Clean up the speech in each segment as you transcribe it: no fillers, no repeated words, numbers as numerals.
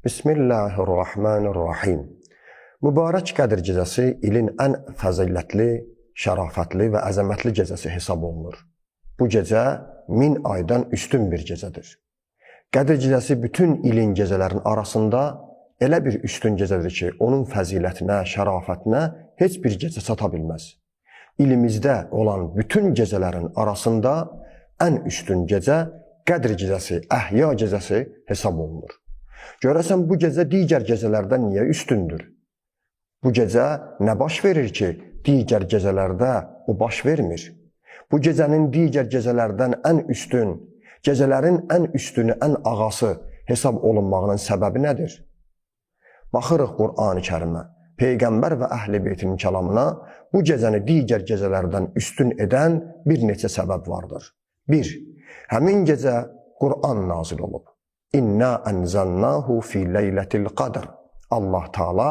Bismillahirrahmanirrahim. Mübarək Qədir gecəsi ilin ən fəzilətli, şərafətli və əzəmətli gecəsi hesab olunur. Bu gecə 1000 aydan üstün bir gecədir. Qədir gecəsi bütün ilin gecələrin arasında elə bir üstün gecədir ki, onun fəzilətinə, şərafətinə heç bir gecə çata bilməz. İlimizdə olan bütün gecələrin arasında ən üstün gecə Qədir gecəsi, Əhya gecəsi hesab olunur. Görəsən bu gecə digər gecələrdən niyə üstündür? Bu gecə nə baş verir ki, digər gecələrdə o baş vermir? Bu gecənin digər gecələrdən ən üstün, gecələrin ən üstünü, ən ağası hesab olunmağının səbəbi nədir? Baxırıq Qur'an-ı Kərimə, Peyğəmbər və Əhl-i Beytin kəlamına bu gecəni digər gecələrdən üstün edən bir neçə səbəb vardır. 1. Həmin gecə Qur'an nazil olub. İnna ənzəlnahu fi leylətil qadr. Allah Taala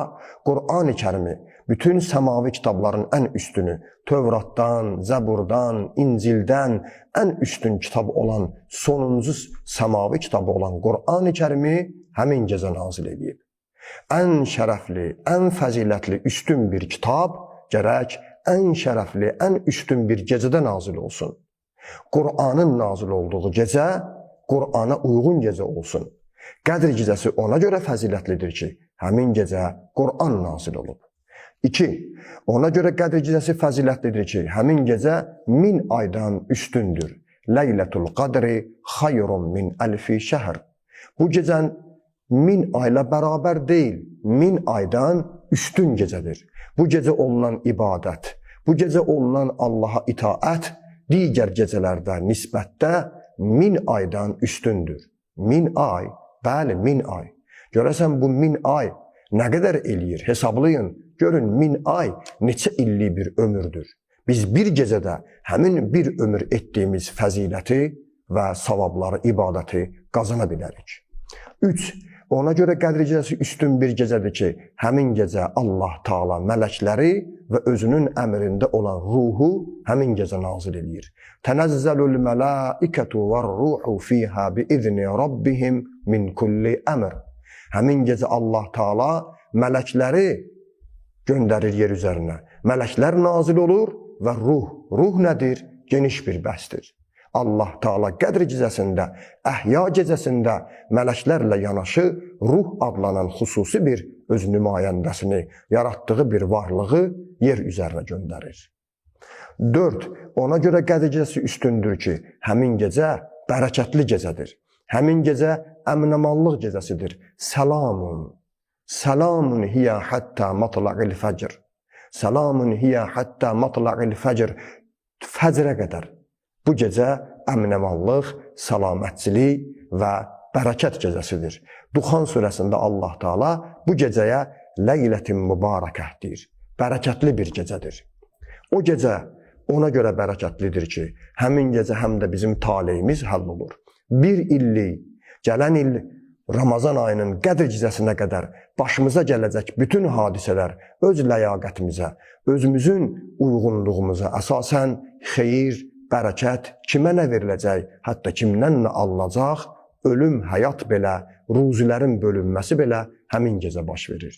Qur'an-ı Kərimi bütün səmavi kitabların ən üstünü, Tövratdan, Zəburdan, İncildən ən üstün kitab olan, sonuncu səmavi kitabı olan Qur'an-ı Kərimi həmin gecə nazil edib. Ən şərəfli, ən fəzilətli, üstün bir kitab gərək ən şərəfli, ən üstün bir gecədə nazil olsun. Qur'anın nazil olduğu gecə Qur'ana uyğun gecə olsun. Qədir gecəsi ona görə fəzilətlidir ki, həmin gecə Qur'an nazil olub. 2. Ona görə Qədir gecəsi fəzilətlidir ki, həmin gecə 1000 aydan üstündür. Leylətul qadri xayrun min əlfi şəhr. Bu gecən 1000 ayla bərabər deyil, 1000 aydan üstün gecədir. Bu gecə olunan ibadət, bu gecə olunan Allaha itaət digər gecələrdə nisbətdə 1000 aydan üstündür. 1000 ay, bəli 1000 ay. Görəsən bu 1000 ay nə qədər eləyir? Hesablayın, görün 1000 ay neçə illik bir ömürdür. Biz bir gecədə həmin bir ömür etdiyimiz fəziləti və savabları, ibadəti qazana bilərik. 3. Ona görə Qədir gecəsi üstün bir gecədir ki, həmin gecə Allah Taala mələkləri və özünün əmrində olan ruhu həmin gecə nazil edir. Tənəzzəlül mələikətu vər-ruhu fīhə bi-izni rabbihim min kulli əmr. Həmin gecə Allah Taala mələkləri göndərir yer üzərinə. Mələklər nazil olur və ruh nədir? Geniş bir bəhsdir. Allah Taala Qədr gecəsində, Əhya gecəsində mələklərlə yanaşı ruh adlanan xüsusi bir öz nümayəndəsini, yaratdığı bir varlığı yer üzərinə göndərir. 4. Ona görə Qədr gecəsi üstündür ki, həmin gecə bərəkətli gecədir. Həmin gecə əmin-əmanlıq gecəsidir. Salamun hiyə həttə matla'il fəcr. Salamun hiyə həttə matla'il fəcr. Fəcrə qədər. Bu gecə əmin-əmanlıq, salamətçilik və bərəkət gecəsidir. Duxan surəsində Allah Taala bu gecəyə leylətin mübarəkəh deyir. Bərəkətli bir gecədir. O gecə ona görə bərəkətlidir ki, həmin gecə həm də bizim taleyimiz həll olur. Bir illik, gələn il Ramazan ayının Qədr gecəsinə qədər başımıza gələcək bütün hadisələr öz ləyaqətimizə, özümüzün uyğunluğumuza əsasən xeyir, bərəkət kimə nə veriləcək, hətta kimdən nə alınacaq, ölüm, həyat belə, ruzilərin bölünməsi belə həmin gecə baş verir.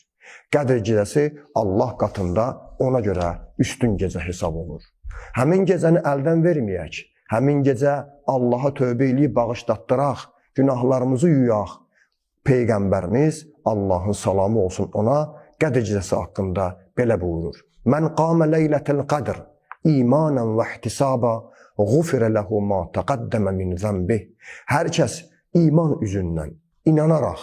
Qədr gecəsi Allah qatında ona görə üstün gecə hesab olur. Həmin gecəni əldən verməyək, həmin gecə Allaha tövbə eləyib bağışlatdıraq, günahlarımızı yuyaq. Peyğəmbərimiz, Allahın salamı olsun ona, Qədr gecəsi haqqında belə buyurur. Mən qamə leylətil qadr, imanən və ihtisaba, غُفِرَ لَهُ مَا تَقَدَّمَ مِنْ ذَنْبِهِ. Hər kəs iman üzündən, inanaraq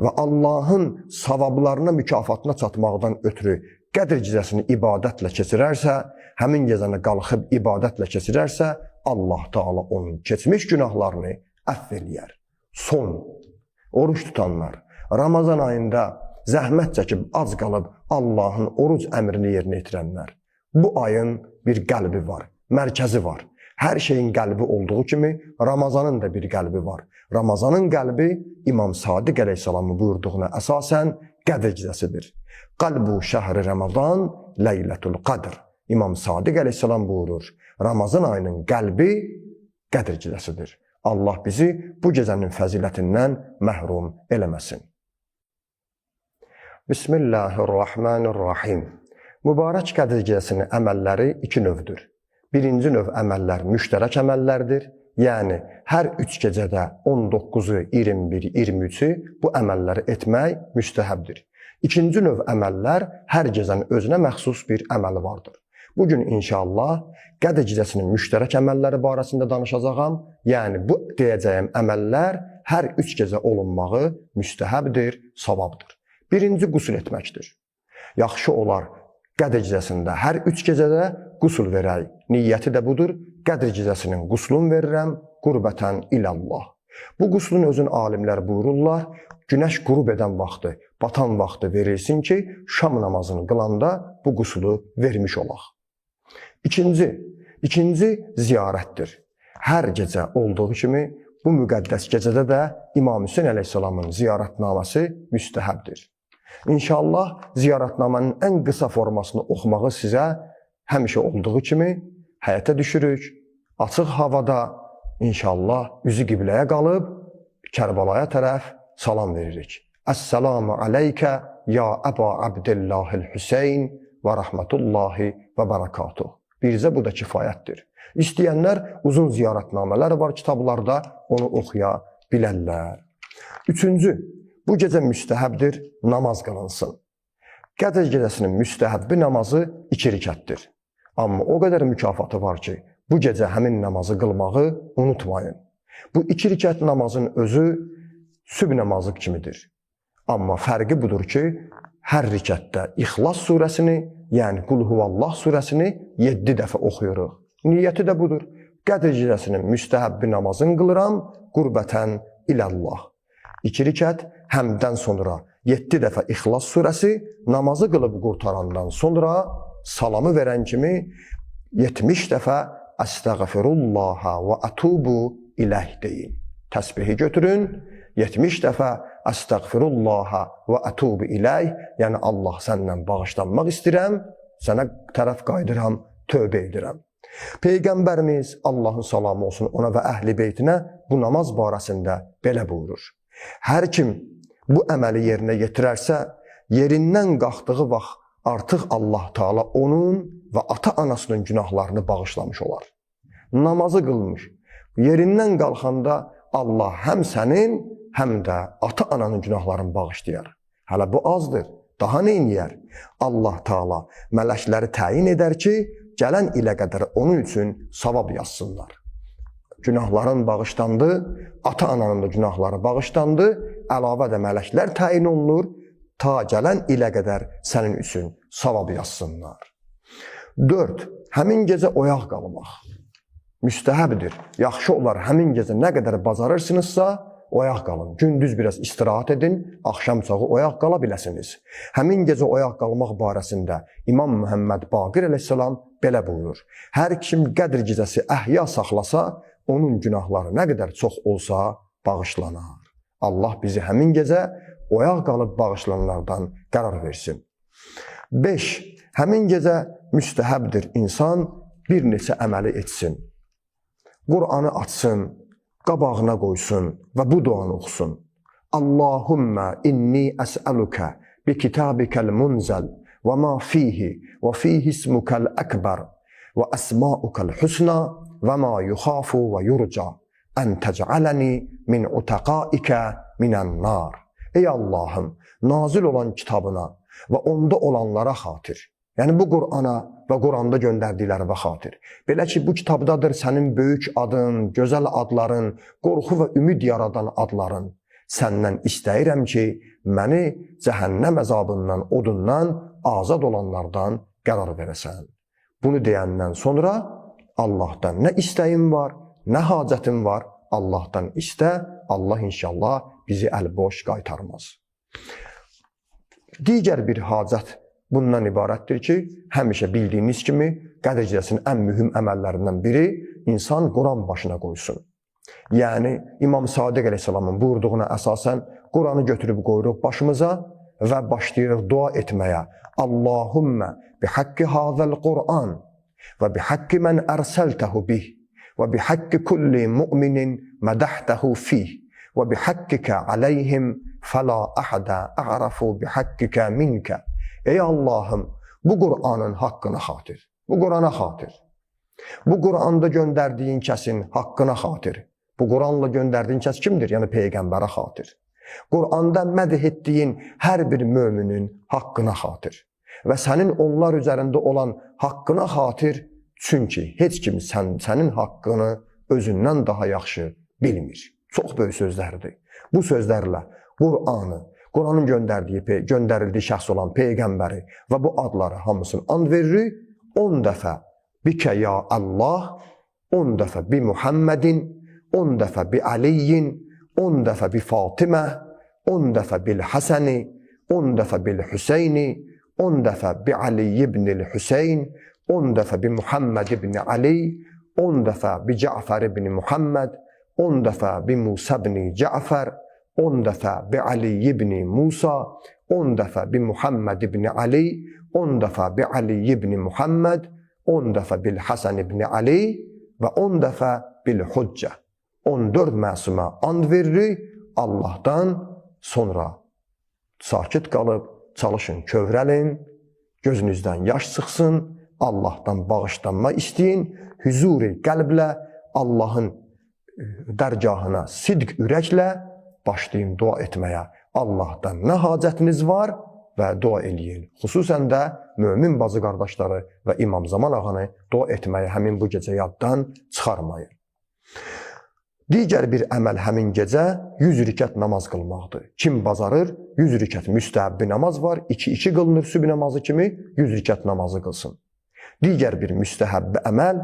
və Allahın savablarına, mükafatına çatmaqdan ötürü Qədr gecəsini ibadətlə keçirərsə, həmin gecəni qalxıb ibadətlə keçirərsə, Allah Taala onun keçmiş günahlarını əfv eləyər. Son, oruç tutanlar, Ramazan ayında zəhmət çəkib ac qalıb Allahın oruc əmrini yerinə yetirənlər. Bu ayın bir qəlbi var. Mərkəzi var. Hər şeyin qəlbi olduğu kimi Ramazanın da bir qəlbi var. Ramazanın qəlbi İmam Sadiq əleyhissalamın buyurduğuna əsasən Qədr gecəsidir. Qalbu şəhri Ramazan leylətul qadr. İmam Sadiq əleyhissalam buyurur. Ramazan ayının qəlbi Qədr gecəsidir. Allah bizi bu gecənin fəzilətindən məhrum eləməsin. Bismillahirrahmanirrahim. Mübarək Qədir gecəsinin əməlləri iki növdür. Birinci növ əməllər müştərək əməllərdir. Yəni, hər üç gecədə 19-u, 21, 23-ü bu əməlləri etmək müstəhəbdir. İkinci növ əməllər hər gecənin özünə məxsus bir əməli vardır. Bugün inşallah Qədir gecəsinin müştərək əməlləri barəsində danışacağam. Yəni, bu deyəcəyim əməllər hər üç gecə olunmağı müstəhəbdir, savabdır. Birinci, qüsul etməkdir. Yaxşı olar, Qədir gecəsində hər üç gecədə qüsul verək. Niyyəti də budur. Qədir gecəsinin qüslunu verirəm, qurbətən ilallah. Bu qüslun özün alimlər buyururlar, günəş qürub edən vaxtı, batan vaxtı verilsin ki, şam namazını qılanda bu qüsulu vermiş olaq. İkinci ziyarətdir. Hər gecə olduğu kimi bu müqəddəs gecədə də İmam Hüseyn əleyhissalamın ziyarətnaməsi müstəhəbdir. İnşallah ziyarətnamənin ən qısa formasını oxumağı sizə həmişə olduğu kimi həyata düşürük. Açıq havada inşallah üzü qibləyə qalıb Kərbalaya tərəf salam veririk. Əssalamu aleykə ya Əba Abdillahil Hüseyn və rəhmətullahi və bərəkatuh. Birzə bu da kifayətdir. İstəyənlər uzun ziyarətnamələr var kitablarda, onu oxuya bilərlər. Üçüncü, bu gecə müstəhəbdir, namaz qılınsın. Qədir gecəsinin müstəhəbbi namazı 2 rükətdir. Amma o qədər mükafatı var ki, bu gecə həmin namazı qılmağı unutmayın. Bu 2 rükət namazın özü sübh namazı kimidir. Amma fərqi budur ki, hər rükətdə İxlas surəsini, yəni Qul Huvallah surəsini 7 dəfə oxuyuruq. Niyyəti də budur. Qədir gecəsinin müstəhəbbi namazını qılıram, qurbətən ilallah. 2 rükət, həmdən sonra 7 dəfə İxlas surəsi, namazı qılıb qurtarandan sonra salamı verən kimi 70 dəfə Əstəğfirullaha və ətubu iləh deyin. Təsbihi götürün, 70 dəfə Əstəğfirullaha və ətubu iləh, yəni Allah səndən bağışlanmaq istəyirəm, sənə tərəf qayıdıram, tövbə edirəm. Peyğəmbərimiz, Allahın salamı olsun ona və əhli beytinə bu namaz barəsində belə buyurur. Hər kim bu əməli yerinə yetirərsə, yerindən qalxdığı vaxt artıq Allah Teala onun və ata-anasının günahlarını bağışlamış olar. Namazı qılmış. Yerindən qalxanda Allah həm sənin, həm də ata-ananın günahlarını bağışlayar. Hələ bu azdır. Daha nə eləyər? Allah Teala mələkləri təyin edər ki, gələn ilə qədər onun üçün savab yazsınlar. Günahların bağışlandı, ata-ananın da günahları bağışlandı, əlavə də mələklər təyin olunur, ta gələn ilə qədər sənin üçün savab yazsınlar. 4. Həmin gecə oyaq qalmaq. Müstəhəbdir. Yaxşı olar, həmin gecə nə qədər bacarırsınızsa, oyaq qalın. Gündüz biraz istirahat edin, axşam çağı oyaq qala biləsiniz. Həmin gecə oyaq qalmaq barəsində İmam Muhammed Baqir əleyhissalam belə buyurur. Hər kim Qədir gecəsi əhya saxlasa, onun günahları nə qədər çox olsa bağışlanar. Allah bizi həmin gecə oyaq qalıb bağışlananlardan qərar versin. 5. Həmin gecə müstəhəbdir insan bir neçə əməli etsin. Qur'anı açsın, qabağına qoysun və bu duanı oxusun. Allahümmə inni əsəlükə bi kitabikəl munzəl və ma fihi və fihi ismukəl əkbər və əsmaukəl husna və ma yuxafu və yurca ən təc'aləni min utəqaikə minən nar. Ey Allahım, nazil olan kitabına və onda olanlara xatir. Yəni bu Qur'ana və Qur'anda göndərdiklərinə xatir. Belə ki, bu kitabdadır sənin böyük adın, gözəl adların, qorxu və ümid yaradan adların. Səndən istəyirəm ki, məni cəhənnəm əzabından, odundan, azad olanlardan qərar verəsən. Bunu deyəndən sonra Allahdan nə istəyim var, nə hacətim var, Allahdan istə, Allah inşallah bizi əl-boş qaytarmaz. Digər bir hacət bundan ibarətdir ki, həmişə bildiyiniz kimi Qədir gecəsinin ən mühüm əməllərindən biri insan Quran başına qoysun. Yəni İmam Sadiq əleyhissalamın buyurduğuna əsasən Quranı götürüb qoyuruq başımıza və başlayırıq dua etməyə. Allahümmə bihaqqi hazal Quran və bihaqqi mən ərsəltəhu bih və bihaqqi kulli mu'minin mədəhtəhu fih və bihaqqikə aleyhim فَلَا أَحَدَ أَعْرَفُ بِحَقِّكَ مِنْكَ. Ey Allah'ım, bu Kur'an'ın hakkına xatir, bu Kur'an'a xatir, bu Kur'an'da gönderdiğin kəsin haqqına xatir. Bu Kur'an'la gönderdiğin kəs kimdir? Yəni Peyğəmbərə xatir. Kur'an'da mədh etdiyin hər bir müminin haqqına xatir. Və sənin onlar üzərində olan haqqına xatir, çünki heç kim sənin haqqını özündən daha yaxşı bilmir. Çox böyük sözlərdir. Bu sözlərlə Kur'an'ı, Kur'an'ın göndərildiyi şəxs olan Peyğəmbəri və bu adları hamısını and veririk. 10 dəfə bikə ya Allah, 10 dəfə bi Muhammedin, 10 dəfə bi Aliyin, 10 dəfə bi Fatimə, 10 dəfə bil Həsəni, 10 dəfə bil Hüseyni, 10 dəfə bi Ali ibn Hüseyn, 10 dəfə bi Muhammed ibn Ali, 10 dəfə bi Cəfər ibn Muhammed, 10 dəfə bi Musa ibn Cəfər, 10 dəfə bi Ali ibn Musa, 10 dəfə bi Muhammed ibn Ali, 10 dəfə bi Ali ibn Muhammed, 10 dəfə bil Həsən ibn Ali və 10 dəfə bil Hüccə. 14 məsumə and veririk. Allah'tan sonra sakit qalıb çalışın, kövrəlin, gözünüzdən yaş çıxsın, Allah'tan bağışlanma istəyin, huzuri qəlblə Allah'ın dərgahına sidq ürəklə başlayın dua etməyə. Allah'tan nə hacətiniz var və dua eləyin. Xüsusən də mömin bacı qardaşları və İmam Zaman ağanı dua etməyə həmin bu gecə yaddan çıxarmayın. Digər bir əməl həmin gecə 100 rükət namaz qılmaqdır. Kim bacarır, 100 rükət müstəhəbbi namaz var, 2-2 qılınır sübh namazı kimi 100 rükət namazı qılsın. Digər bir müstəhəbbi əməl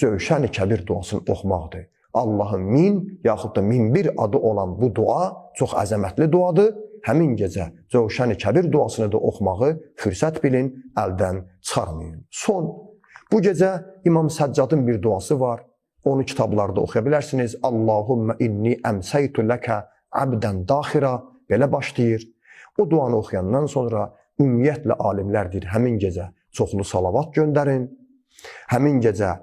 Cövşən-i Kəbir duasını oxumaqdır. Allahın 1000 yaxud da 1001 adı olan bu dua çox əzəmətli duadır. Həmin gecə Cövşən-i Kəbir duasını da oxumağı fürsət bilin, əldən çıxarmayın. Son, bu gecə İmam Səccadın bir duası var. Onu kitablarda oxuya bilərsiniz. Allahumma inni əmsəytu ləkə abdən daxira, belə başlayır. O duanı oxuyandan sonra ümumiyyətlə alimlər deyir, həmin gecə çoxlu salavat göndərin. Həmin gecə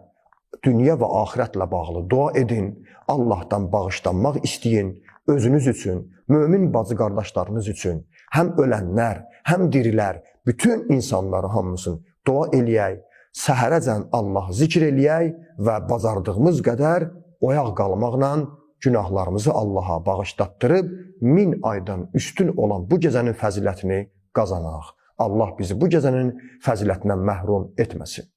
dünya və axirətlə bağlı dua edin. Allah'tan bağışlanmaq istəyin. Özünüz üçün, mömin bacı qardaşlarınız üçün, həm ölənlər, həm dirilər, bütün insanları hamısını dua eləyək. Səhərəcən Allah zikr eləyək və bacardığımız qədər oyaq qalmaqla günahlarımızı Allaha bağışlatdırıb 1000 aydan üstün olan bu gecənin fəzilətini qazanaq. Allah bizi bu gecənin fəzilətindən məhrum etməsin.